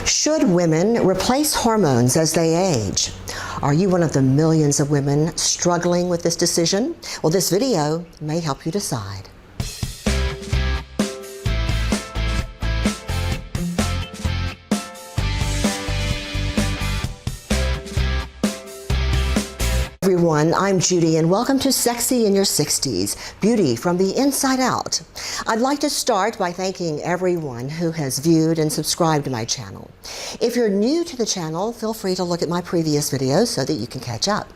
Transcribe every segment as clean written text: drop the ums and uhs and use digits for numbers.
Should women replace hormones as they age? Are you one of the millions of women struggling with this decision? Well, this video may help you decide. Everyone, I'm Judy and welcome to Sexy in Your 60s, Beauty from the Inside Out. I'd like to start by thanking everyone who has viewed and subscribed to my channel. If you're new to the channel, feel free to look at my previous videos so that you can catch up.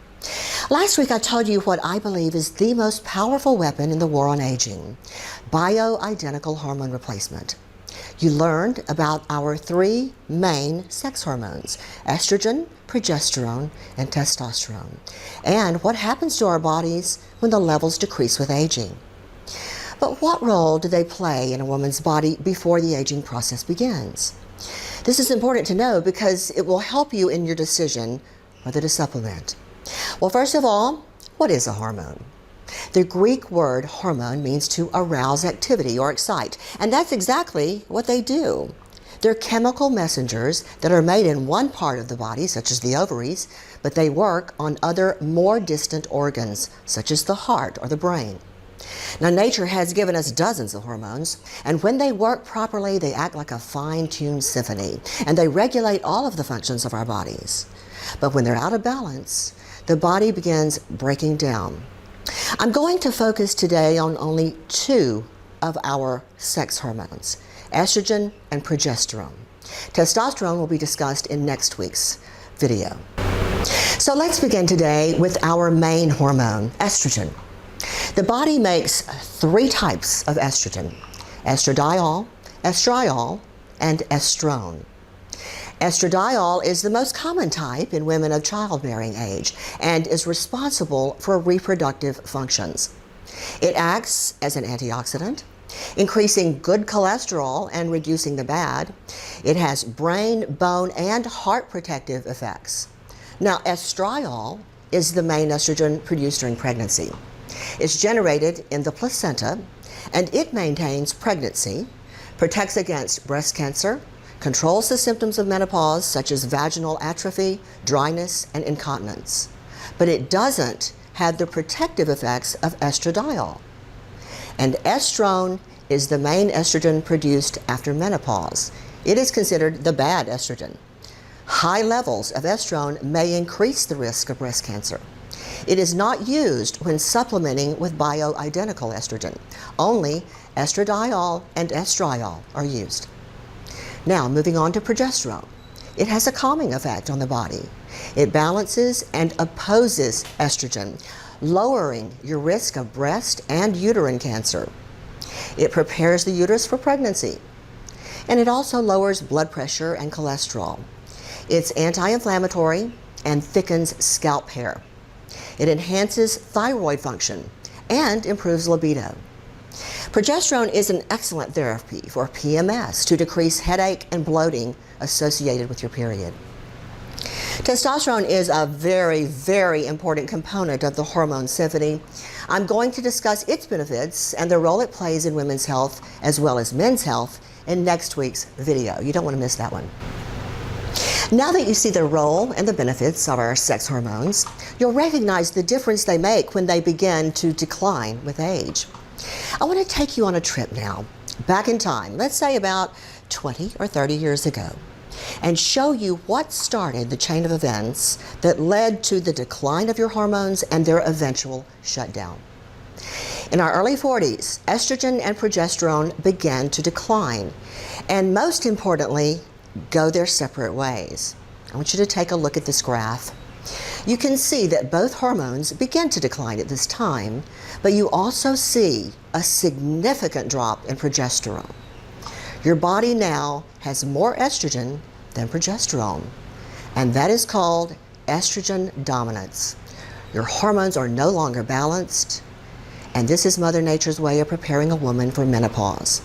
Last week I told you what I believe is the most powerful weapon in the war on aging, bioidentical hormone replacement. You learned about our three main sex hormones, estrogen, progesterone, and testosterone, and what happens to our bodies when the levels decrease with aging. But what role do they play in a woman's body before the aging process begins? This is important to know because it will help you in your decision whether to supplement. Well, first of all, what is a hormone? The Greek word hormone means to arouse activity or excite, and that's exactly what they do. They're chemical messengers that are made in one part of the body, such as the ovaries, but they work on other more distant organs, such as the heart or the brain. Now, nature has given us dozens of hormones, and when they work properly, they act like a fine-tuned symphony, and they regulate all of the functions of our bodies. But when they're out of balance, the body begins breaking down. I'm going to focus today on only two of our sex hormones, estrogen and progesterone. Testosterone will be discussed in next week's video. So let's begin today with our main hormone, estrogen. The body makes three types of estrogen: estradiol, estriol, and estrone. Estradiol is the most common type in women of childbearing age and is responsible for reproductive functions. It acts as an antioxidant, increasing good cholesterol and reducing the bad. It has brain, bone, and heart protective effects. Now, estriol is the main estrogen produced during pregnancy. It's generated in the placenta, and it maintains pregnancy, protects against breast cancer, controls the symptoms of menopause such as vaginal atrophy, dryness, and incontinence. But it doesn't have the protective effects of estradiol. And estrone is the main estrogen produced after menopause. It is considered the bad estrogen. High levels of estrone may increase the risk of breast cancer. It is not used when supplementing with bioidentical estrogen. Only estradiol and estriol are used. Now, moving on to progesterone. It has a calming effect on the body. It balances and opposes estrogen, lowering your risk of breast and uterine cancer. It prepares the uterus for pregnancy, and it also lowers blood pressure and cholesterol. It's anti-inflammatory and thickens scalp hair. It enhances thyroid function and improves libido. Progesterone is an excellent therapy for PMS to decrease headache and bloating associated with your period. Testosterone is a very, very important component of the hormone symphony. I'm going to discuss its benefits and the role it plays in women's health as well as men's health in next week's video. You don't want to miss that one. Now that you see the role and the benefits of our sex hormones, you'll recognize the difference they make when they begin to decline with age. I want to take you on a trip now, back in time, let's say about 20 or 30 years ago, and show you what started the chain of events that led to the decline of your hormones and their eventual shutdown. In our early 40s, estrogen and progesterone began to decline, and most importantly, go their separate ways. I want you to take a look at this graph. You can see that both hormones begin to decline at this time, but you also see a significant drop in progesterone. Your body now has more estrogen than progesterone, and that is called estrogen dominance. Your hormones are no longer balanced, and this is Mother Nature's way of preparing a woman for menopause.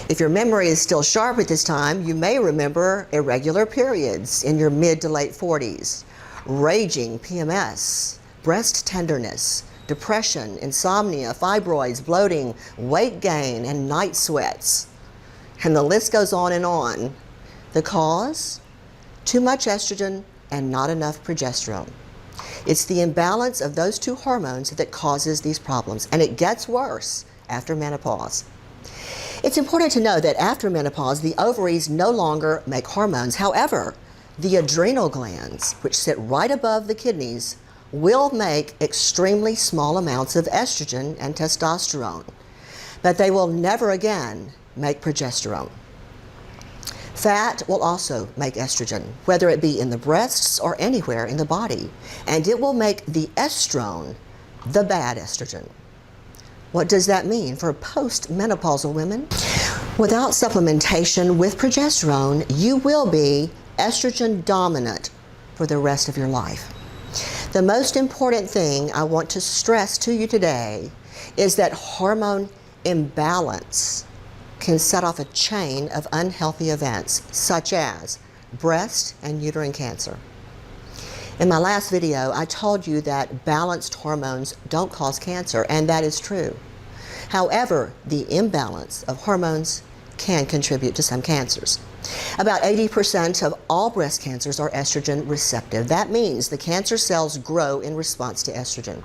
If your memory is still sharp at this time, you may remember irregular periods in your mid to late 40s, raging PMS, breast tenderness, depression, insomnia, fibroids, bloating, weight gain, and night sweats. And the list goes on and on. The cause? Too much estrogen and not enough progesterone. It's the imbalance of those two hormones that causes these problems, and it gets worse after menopause. It's important to know that after menopause, the ovaries no longer make hormones. However, the adrenal glands, which sit right above the kidneys, will make extremely small amounts of estrogen and testosterone, but they will never again make progesterone. Fat will also make estrogen, whether it be in the breasts or anywhere in the body, and it will make the estrone the bad estrogen. What does that mean for post-menopausal women? Without supplementation with progesterone, you will be estrogen dominant for the rest of your life. The most important thing I want to stress to you today is that hormone imbalance can set off a chain of unhealthy events, such as breast and uterine cancer. In my last video, I told you that balanced hormones don't cause cancer, and that is true. However, the imbalance of hormones can contribute to some cancers. About 80% of all breast cancers are estrogen receptive. That means the cancer cells grow in response to estrogen.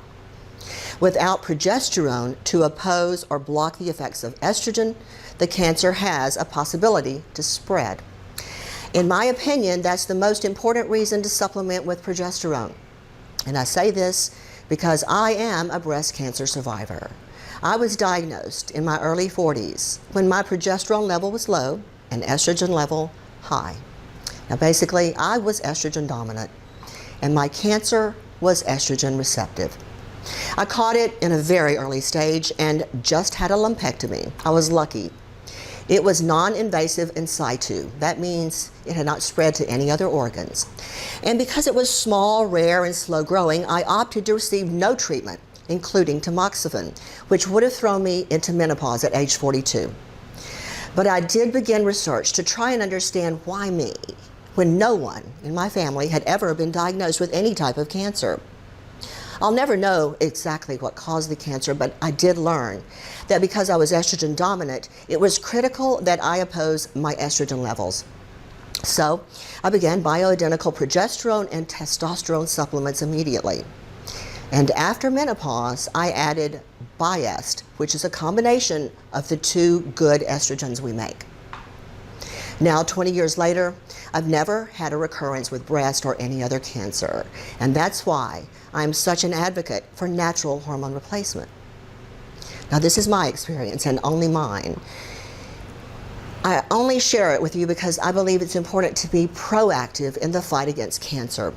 Without progesterone to oppose or block the effects of estrogen, the cancer has a possibility to spread. In my opinion, that's the most important reason to supplement with progesterone. And I say this because I am a breast cancer survivor. I was diagnosed in my early 40s when my progesterone level was low and estrogen level high. Now basically, I was estrogen dominant and my cancer was estrogen receptive. I caught it in a very early stage and just had a lumpectomy. I was lucky. It was non-invasive in situ. That means it had not spread to any other organs. And because it was small, rare, and slow growing, I opted to receive no treatment, including tamoxifen, which would have thrown me into menopause at age 42. But I did begin research to try and understand why me, when no one in my family had ever been diagnosed with any type of cancer. I'll never know exactly what caused the cancer, but I did learn that because I was estrogen dominant, it was critical that I oppose my estrogen levels. So I began bioidentical progesterone and testosterone supplements immediately. And after menopause, I added Biest, which is a combination of the two good estrogens we make. Now, 20 years later, I've never had a recurrence with breast or any other cancer, and that's why I'm such an advocate for natural hormone replacement. Now, this is my experience and only mine. I only share it with you because I believe it's important to be proactive in the fight against cancer.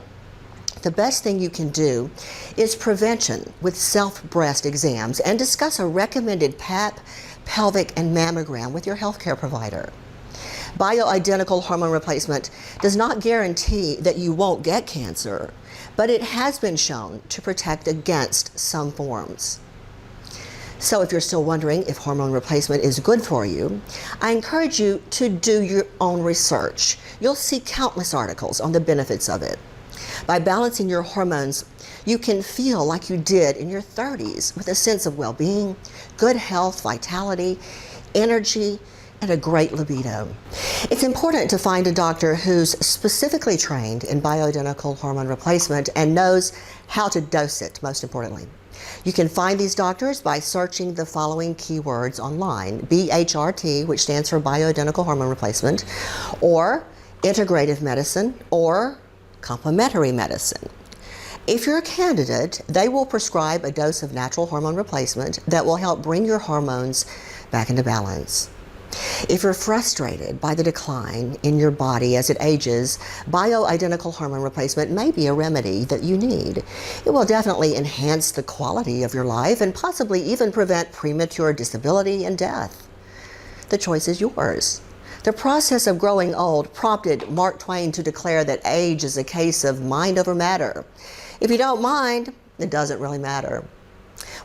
The best thing you can do is prevention with self-breast exams and discuss a recommended Pap, pelvic, and mammogram with your healthcare provider. Bioidentical hormone replacement does not guarantee that you won't get cancer, but it has been shown to protect against some forms. So if you're still wondering if hormone replacement is good for you, I encourage you to do your own research. You'll see countless articles on the benefits of it. By balancing your hormones, you can feel like you did in your 30s with a sense of well-being, good health, vitality, energy, and a great libido. It's important to find a doctor who's specifically trained in bioidentical hormone replacement and knows how to dose it, most importantly. You can find these doctors by searching the following keywords online: BHRT, which stands for bioidentical hormone replacement, or integrative medicine, or complementary medicine. If you're a candidate, they will prescribe a dose of natural hormone replacement that will help bring your hormones back into balance. If you're frustrated by the decline in your body as it ages, bioidentical hormone replacement may be a remedy that you need. It will definitely enhance the quality of your life and possibly even prevent premature disability and death. The choice is yours. The process of growing old prompted Mark Twain to declare that age is a case of mind over matter. If you don't mind, it doesn't really matter.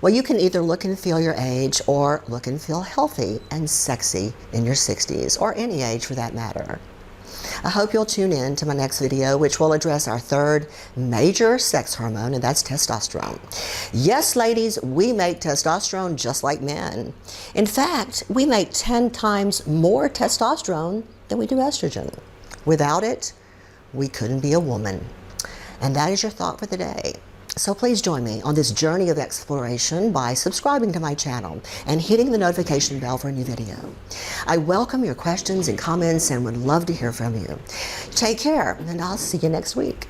Well, you can either look and feel your age or look and feel healthy and sexy in your 60s, or any age for that matter. I hope you'll tune in to my next video, which will address our third major sex hormone, and that's testosterone. Yes, ladies, we make testosterone just like men. In fact, we make 10 times more testosterone than we do estrogen. Without it, we couldn't be a woman. And that is your thought for the day. So please join me on this journey of exploration by subscribing to my channel and hitting the notification bell for a new video. I welcome your questions and comments and would love to hear from you. Take care, and I'll see you next week.